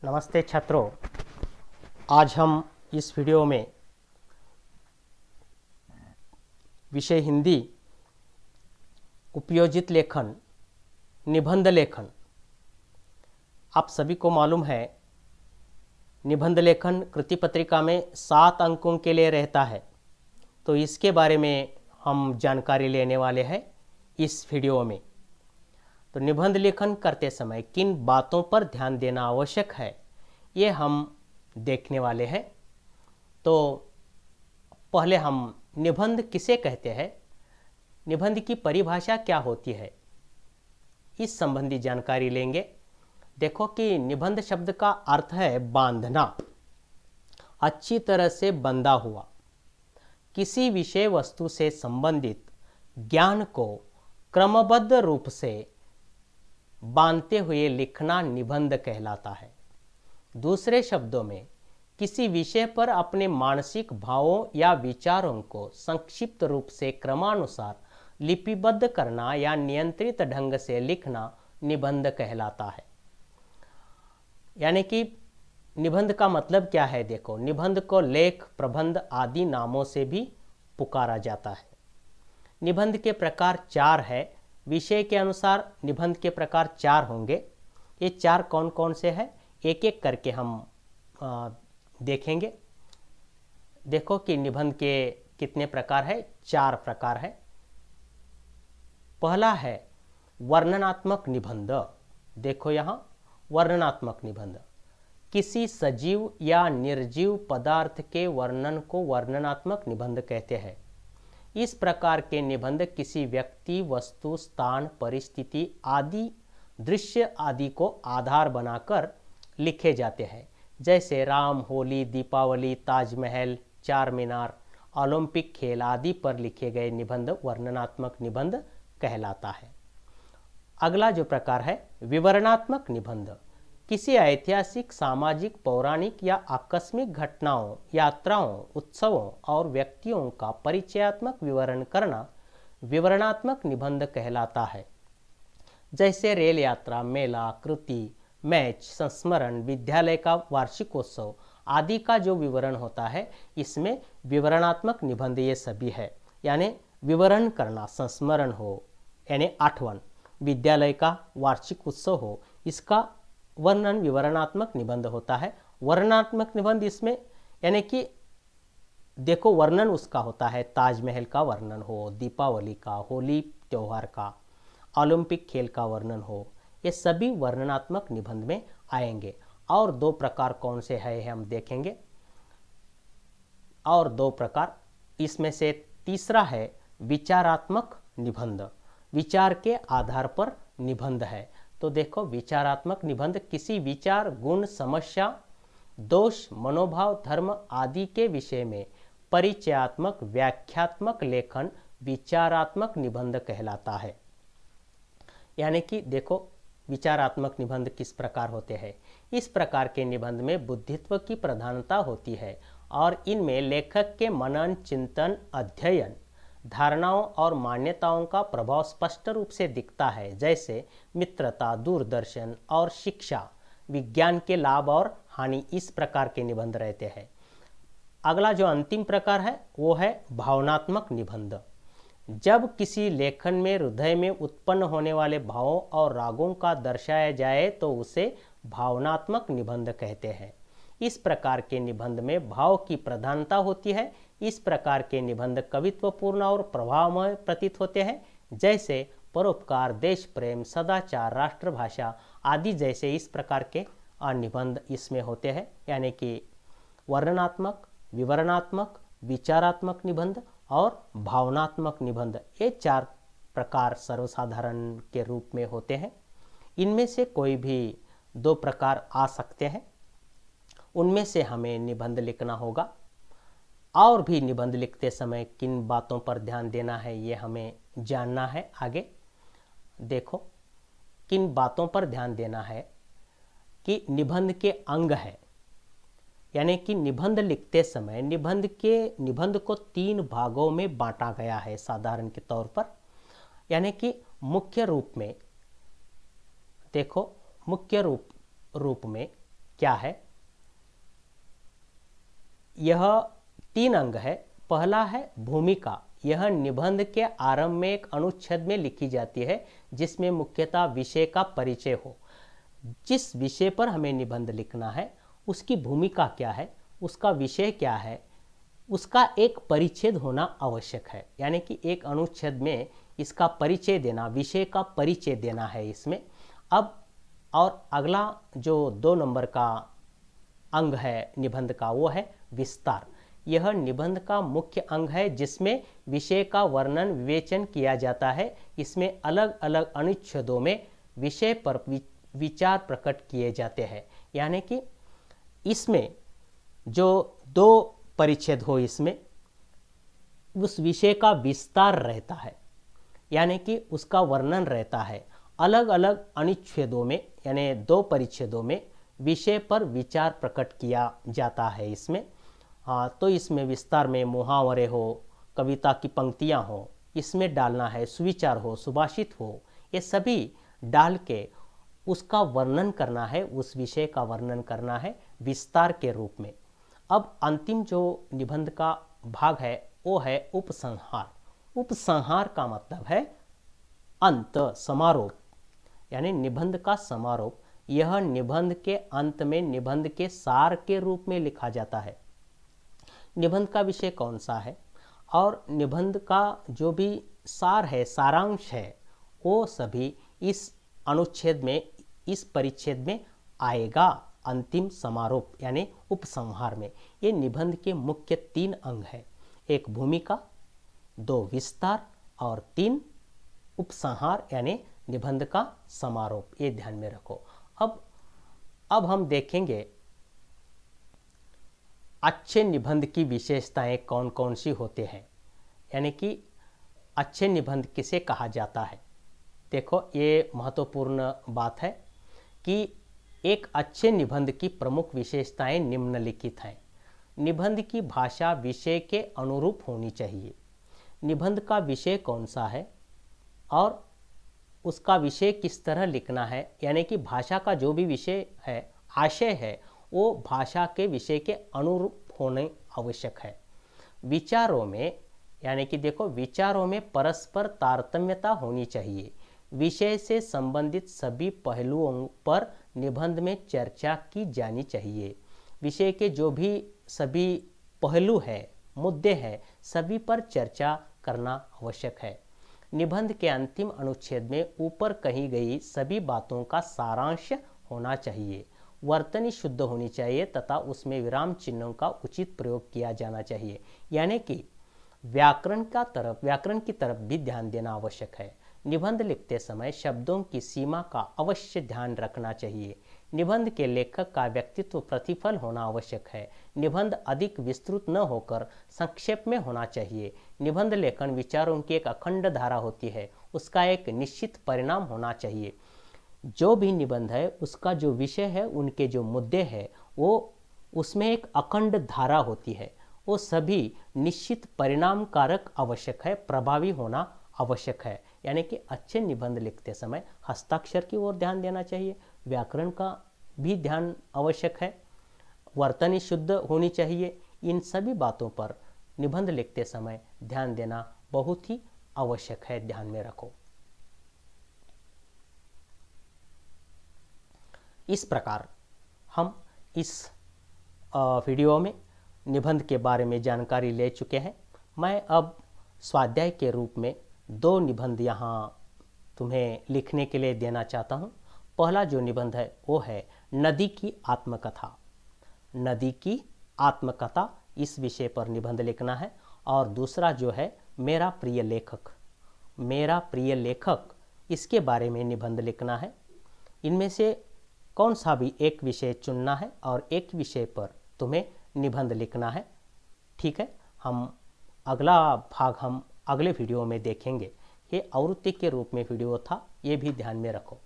नमस्ते छात्रों, आज हम इस वीडियो में विषय हिंदी उपयोजित लेखन निबंध लेखन। आप सभी को मालूम है निबंध लेखन कृति पत्रिका में 7 अंकों के लिए रहता है, तो इसके बारे में हम जानकारी लेने वाले हैं इस वीडियो में। तो निबंध लेखन करते समय किन बातों पर ध्यान देना आवश्यक है ये हम देखने वाले हैं। तो पहले हम निबंध किसे कहते हैं, निबंध की परिभाषा क्या होती है, इस संबंधी जानकारी लेंगे। देखो कि निबंध शब्द का अर्थ है बांधना, अच्छी तरह से बंधा हुआ। किसी विषय वस्तु से संबंधित ज्ञान को क्रमबद्ध रूप से बांधते हुए लिखना निबंध कहलाता है। दूसरे शब्दों में किसी विषय पर अपने मानसिक भावों या विचारों को संक्षिप्त रूप से क्रमानुसार लिपिबद्ध करना या नियंत्रित ढंग से लिखना निबंध कहलाता है। यानी कि निबंध का मतलब क्या है, देखो निबंध को लेख, प्रबंध आदि नामों से भी पुकारा जाता है। निबंध के प्रकार 4 है। विषय के अनुसार निबंध के प्रकार 4 होंगे। ये 4 कौन कौन से हैं, एक एक करके हम देखेंगे। देखो कि निबंध के कितने प्रकार है, 4 प्रकार है। पहला है वर्णनात्मक निबंध। देखो यहाँ वर्णनात्मक निबंध, किसी सजीव या निर्जीव पदार्थ के वर्णन को वर्णनात्मक निबंध कहते हैं। इस प्रकार के निबंध किसी व्यक्ति, वस्तु, स्थान, परिस्थिति आदि, दृश्य आदि को आधार बनाकर लिखे जाते हैं। जैसे राम, होली, दीपावली, ताजमहल, चार मीनार, ओलंपिक खेल आदि पर लिखे गए निबंध वर्णनात्मक निबंध कहलाता है। अगला जो प्रकार है विवरणात्मक निबंध, किसी ऐतिहासिक, सामाजिक, पौराणिक या आकस्मिक घटनाओं, यात्राओं, उत्सवों और व्यक्तियों का परिचयात्मक विवरण करना विवरणात्मक निबंध कहलाता है। जैसे रेल यात्रा, मेला, कृति, मैच, संस्मरण, विद्यालय का वार्षिकोत्सव आदि का जो विवरण होता है, इसमें विवरणात्मक निबंध ये सभी है। यानी विवरण करना, संस्मरण हो यानी आठवण, विद्यालय का वार्षिक उत्सव हो, इसका वर्णन विवरणात्मक निबंध होता है। वर्णनात्मक निबंध इसमें यानी कि देखो वर्णन उसका होता है, ताजमहल का वर्णन हो, दीपावली का, होली त्योहार का, ओलंपिक खेल का वर्णन हो, ये सभी वर्णनात्मक निबंध में आएंगे। और 2 प्रकार कौन से है हम देखेंगे। और 2 प्रकार, इसमें से तीसरा है विचारात्मक निबंध, विचार के आधार पर निबंध है। तो देखो विचारात्मक निबंध किसी विचार, गुण, समस्या, दोष, मनोभाव, धर्म आदि के विषय में परिचयात्मक, व्याख्यात्मक लेखन विचारात्मक निबंध कहलाता है। यानी कि देखो विचारात्मक निबंध किस प्रकार होते हैं। इस प्रकार के निबंध में बुद्धित्व की प्रधानता होती है और इनमें लेखक के मनन, चिंतन, अध्ययन, धारणाओं और मान्यताओं का प्रभाव स्पष्ट रूप से दिखता है। जैसे मित्रता, दूरदर्शन और शिक्षा, विज्ञान के लाभ और हानि, इस प्रकार के निबंध रहते हैं। अगला जो अंतिम प्रकार है वो है भावनात्मक निबंध। जब किसी लेखन में हृदय में उत्पन्न होने वाले भावों और रागों का दर्शाया जाए तो उसे भावनात्मक निबंध कहते हैं। इस प्रकार के निबंध में भाव की प्रधानता होती है। इस प्रकार के निबंध कवित्वपूर्ण और प्रभावमय प्रतीत होते हैं। जैसे परोपकार, देश प्रेम, सदाचार, राष्ट्रभाषा आदि जैसे इस प्रकार के निबंध इसमें होते हैं। यानी कि वर्णनात्मक, विवरणात्मक, विचारात्मक निबंध और भावनात्मक निबंध, ये 4 प्रकार सर्वसाधारण के रूप में होते हैं। इनमें से कोई भी 2 प्रकार आ सकते हैं, उनमें से हमें निबंध लिखना होगा। और भी निबंध लिखते समय किन बातों पर ध्यान देना है ये हमें जानना है। आगे देखो किन बातों पर ध्यान देना है कि निबंध के अंग है। यानी कि निबंध लिखते समय निबंध को 3 भागों में बांटा गया है साधारण के तौर पर। यानी कि मुख्य रूप में देखो, मुख्य रूप में क्या है। यह 3 अंग है। पहला है भूमिका। यह निबंध के आरंभ में एक अनुच्छेद में लिखी जाती है जिसमें मुख्यतः विषय का परिचय हो। जिस विषय पर हमें निबंध लिखना है उसकी भूमिका क्या है, उसका विषय क्या है, उसका एक परिच्छेद होना आवश्यक है। यानी कि एक अनुच्छेद में इसका परिचय देना, विषय का परिचय देना है इसमें। अब और अगला जो 2 नंबर का अंग है निबंध का वो है विस्तार। यह निबंध का मुख्य अंग है जिसमें विषय का वर्णन विवेचन किया जाता है। इसमें अलग अलग अनुच्छेदों में विषय पर विचार प्रकट किए जाते हैं। यानी कि इसमें जो 2 परिच्छेद हो इसमें उस विषय का विस्तार रहता है, यानी कि उसका वर्णन रहता है। अलग अलग अनुच्छेदों में यानी 2 परिच्छेदों में विषय पर विचार प्रकट किया जाता है इसमें। तो इसमें विस्तार में मुहावरे हो, कविता की पंक्तियां हो, इसमें डालना है, सुविचार हो, सुभाषित हो, ये सभी डाल के उसका वर्णन करना है, उस विषय का वर्णन करना है विस्तार के रूप में। अब अंतिम जो निबंध का भाग है वो है उपसंहार। उपसंहार का मतलब है अंत, समारोप, यानी निबंध का समारोप। यह निबंध के अंत में निबंध के सार के रूप में लिखा जाता है। निबंध का विषय कौन सा है और निबंध का जो भी सार है, सारांश है, वो सभी इस अनुच्छेद में, इस परिच्छेद में आएगा अंतिम समारोप यानी उपसंहार में। ये निबंध के मुख्य 3 अंग है। 1 भूमिका, 2 विस्तार और 3 उपसंहार यानी निबंध का समारोप। ये ध्यान में रखो। अब हम देखेंगे अच्छे निबंध की विशेषताएं कौन कौन सी होते हैं, यानी कि अच्छे निबंध किसे कहा जाता है। देखो ये महत्वपूर्ण बात है कि एक अच्छे निबंध की प्रमुख विशेषताएं निम्नलिखित हैं। निबंध की भाषा विषय के अनुरूप होनी चाहिए। निबंध का विषय कौन सा है और उसका विषय किस तरह लिखना है, यानी कि भाषा का जो भी विषय है, आशय है, वो भाषा के विषय के अनुरूप होने आवश्यक है। विचारों में, यानी कि देखो विचारों में परस्पर तारतम्यता होनी चाहिए। विषय से संबंधित सभी पहलुओं पर निबंध में चर्चा की जानी चाहिए। विषय के जो भी सभी पहलू है, मुद्दे हैं, सभी पर चर्चा करना आवश्यक है। निबंध के अंतिम अनुच्छेद में ऊपर कही गई सभी बातों का सारांश होना चाहिए। वर्तनी शुद्ध होनी चाहिए तथा उसमें विराम चिन्हों का उचित प्रयोग किया जाना चाहिए। यानी कि व्याकरण की तरफ भी ध्यान देना आवश्यक है। निबंध लिखते समय शब्दों की सीमा का अवश्य ध्यान रखना चाहिए। निबंध के लेखक का व्यक्तित्व प्रतिफल होना आवश्यक है। निबंध अधिक विस्तृत न होकर संक्षेप में होना चाहिए। निबंध लेखन विचारों की एक अखंड धारा होती है, उसका एक निश्चित परिणाम होना चाहिए। जो भी निबंध है उसका जो विषय है, उनके जो मुद्दे हैं, वो उसमें एक अखंड धारा होती है। वो सभी निश्चित परिणाम कारक आवश्यक है, प्रभावी होना आवश्यक है। यानी कि अच्छे निबंध लिखते समय हस्ताक्षर की ओर ध्यान देना चाहिए, व्याकरण का भी ध्यान आवश्यक है, वर्तनी शुद्ध होनी चाहिए। इन सभी बातों पर निबंध लिखते समय ध्यान देना बहुत ही आवश्यक है, ध्यान में रखो। इस प्रकार हम इस वीडियो में निबंध के बारे में जानकारी ले चुके हैं। मैं अब स्वाध्याय के रूप में 2 निबंध यहाँ तुम्हें लिखने के लिए देना चाहता हूँ। पहला जो निबंध है वो है नदी की आत्मकथा। नदी की आत्मकथा, इस विषय पर निबंध लिखना है। और दूसरा जो है मेरा प्रिय लेखक। मेरा प्रिय लेखक, इसके बारे में निबंध लिखना है। इनमें से कौन सा भी एक विषय चुनना है और एक विषय पर तुम्हें निबंध लिखना है। ठीक है, हम अगला भाग हम अगले वीडियो में देखेंगे। ये आवृत्ति के रूप में वीडियो था, ये भी ध्यान में रखो।